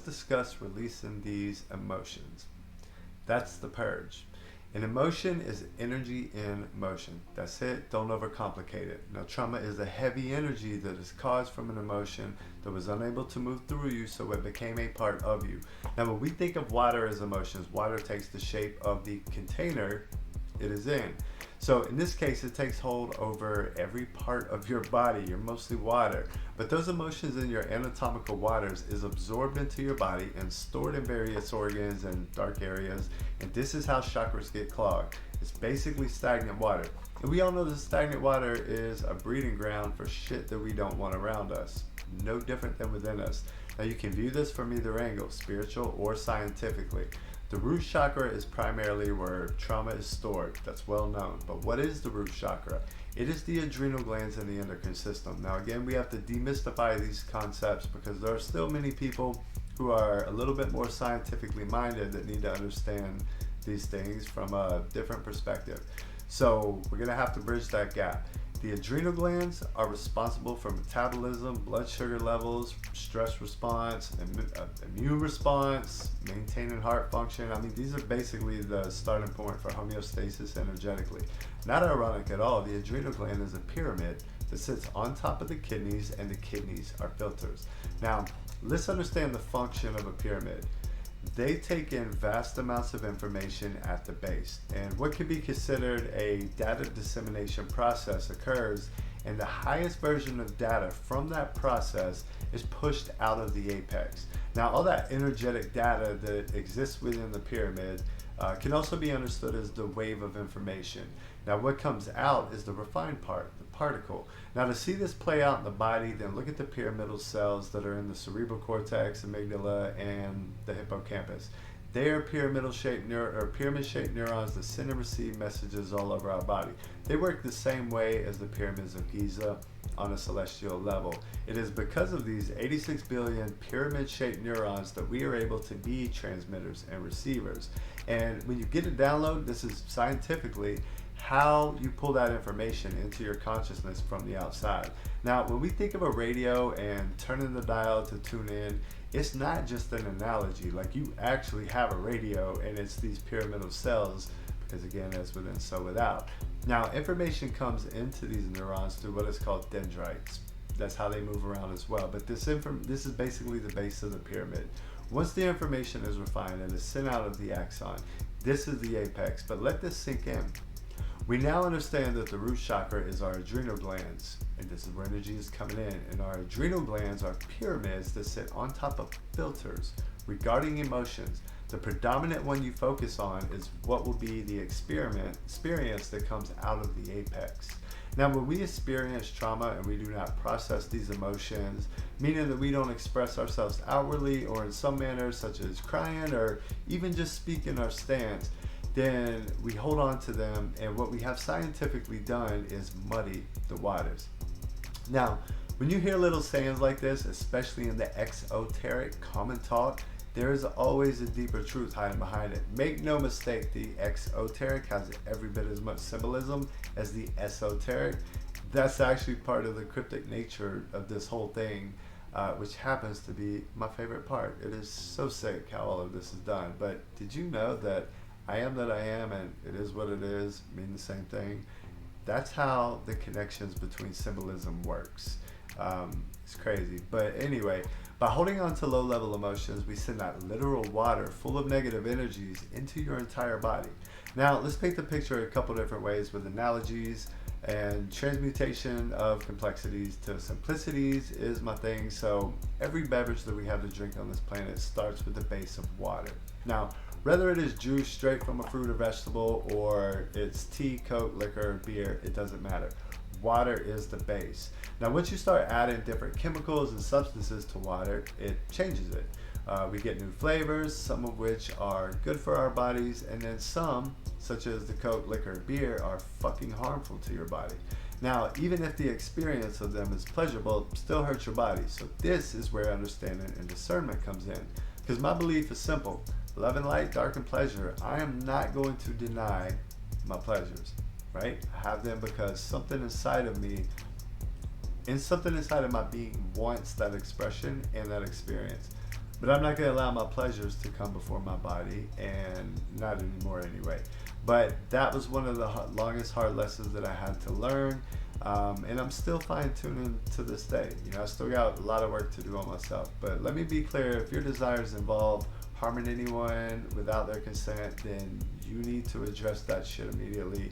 discuss releasing these emotions. That's the purge. An emotion is energy in motion. That's it. Don't overcomplicate it. Now, trauma is a heavy energy that is caused from an emotion that was unable to move through you, so it became a part of you. Now, when we think of water as emotions, water takes the shape of the container it is in. So in this case, it takes hold over every part of your body. You're mostly water, but those emotions in your anatomical waters is absorbed into your body and stored in various organs and dark areas. And this is how chakras get clogged. It's basically stagnant water. And we all know that stagnant water is a breeding ground for shit that we don't want around us. No different than within us. Now you can view this from either angle, spiritual or scientifically. The root chakra is primarily where trauma is stored. That's well known. But what is the root chakra? It is the adrenal glands in the endocrine system. Now again, we have to demystify these concepts because there are still many people who are a little bit more scientifically minded that need to understand these things from a different perspective. So we're going to have to bridge that gap. The adrenal glands are responsible for metabolism, blood sugar levels, stress response, immune response, maintaining heart function. I mean, these are basically the starting point for homeostasis energetically. Not ironic at all, the adrenal gland is a pyramid that sits on top of the kidneys, and the kidneys are filters. Now, let's understand the function of a pyramid. They take in vast amounts of information at the base, and what can be considered a data dissemination process occurs, and the highest version of data from that process is pushed out of the apex. Now, all that energetic data that exists within the pyramid can also be understood as the wave of information. Now, what comes out is the refined part, the particle. Now, to see this play out in the body, then look at the pyramidal cells that are in the cerebral cortex, amygdala, and the hippocampus. They are pyramid-shaped neurons that send and receive messages all over our body. They work the same way as the pyramids of Giza on a celestial level. It is because of these 86 billion pyramid-shaped neurons that we are able to be transmitters and receivers. And when you get a download, this is scientifically how you pull that information into your consciousness from the outside. Now, when we think of a radio and turning the dial to tune in, it's not just an analogy. Like, you actually have a radio, and it's these pyramidal cells, because again, as within, so without. Now, information comes into these neurons through what is called dendrites. That's how they move around as well. But this is basically the base of the pyramid. Once the information is refined and is sent out of the axon, this is the apex. But let this sink in. We now understand that the root chakra is our adrenal glands, and this is where energy is coming in. And our adrenal glands are pyramids that sit on top of filters regarding emotions. The predominant one you focus on is what will be the experience that comes out of the apex. Now, when we experience trauma and we do not process these emotions, meaning that we don't express ourselves outwardly or in some manner, such as crying or even just speaking our stance, then we hold on to them, and what we have scientifically done is muddy the waters. Now, when you hear little sayings like this, especially in the exoteric common talk, there is always a deeper truth hiding behind it. Make no mistake, the exoteric has every bit as much symbolism as the esoteric. That's actually part of the cryptic nature of this whole thing, which happens to be my favorite part. It is so sick how all of this is done. But did you know that I am that I am, and it is what it is, mean the same thing? That's how the connections between symbolism works. It's crazy. But anyway, by holding on to low-level emotions, we send that literal water full of negative energies into your entire body. Now, let's paint the picture a couple different ways with analogies, and transmutation of complexities to simplicities is my thing. So every beverage that we have to drink on this planet starts with the base of water. Now, whether it is juice straight from a fruit or vegetable, or it's tea, Coke, liquor, beer, it doesn't matter. Water is the base. Now, once you start adding different chemicals and substances to water, it changes it. We get new flavors, some of which are good for our bodies, and then some, such as the Coke, liquor, beer, are fucking harmful to your body. Now, even if the experience of them is pleasurable, it still hurts your body. So this is where understanding and discernment comes in. Because my belief is simple. Love and light, dark and pleasure. I am not going to deny my pleasures, right? I have them because something inside of me, and something inside of my being wants that expression and that experience. But I'm not going to allow my pleasures to come before my body, and not anymore anyway. But that was one of the longest hard lessons that I had to learn. And I'm still fine tuning to this day. You know, I still got a lot of work to do on myself. But let me be clear, if your desires involve harming anyone without their consent, then you need to address that shit immediately.